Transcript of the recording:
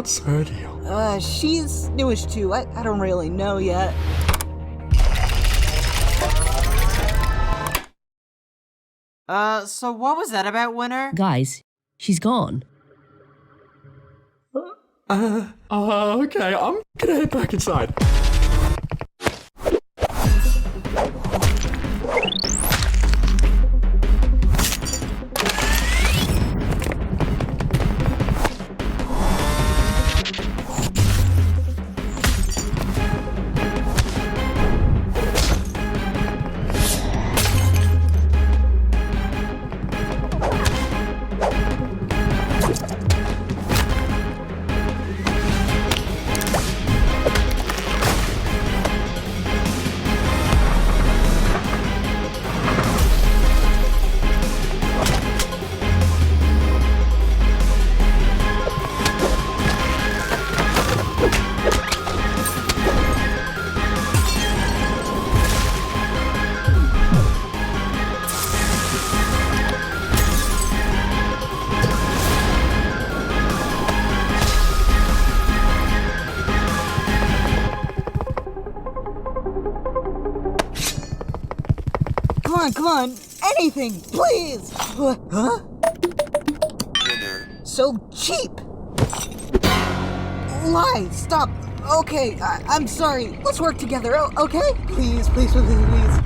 What's her deal? She's newish too. I don't really know yet. So what was that about, Winner? Guys, she's gone. Okay, I'm gonna head back inside. Come on, anything, please! Huh? Winner. So cheap! Lie, stop. Okay, I'm sorry. Let's work together, okay? Please, please, please, please.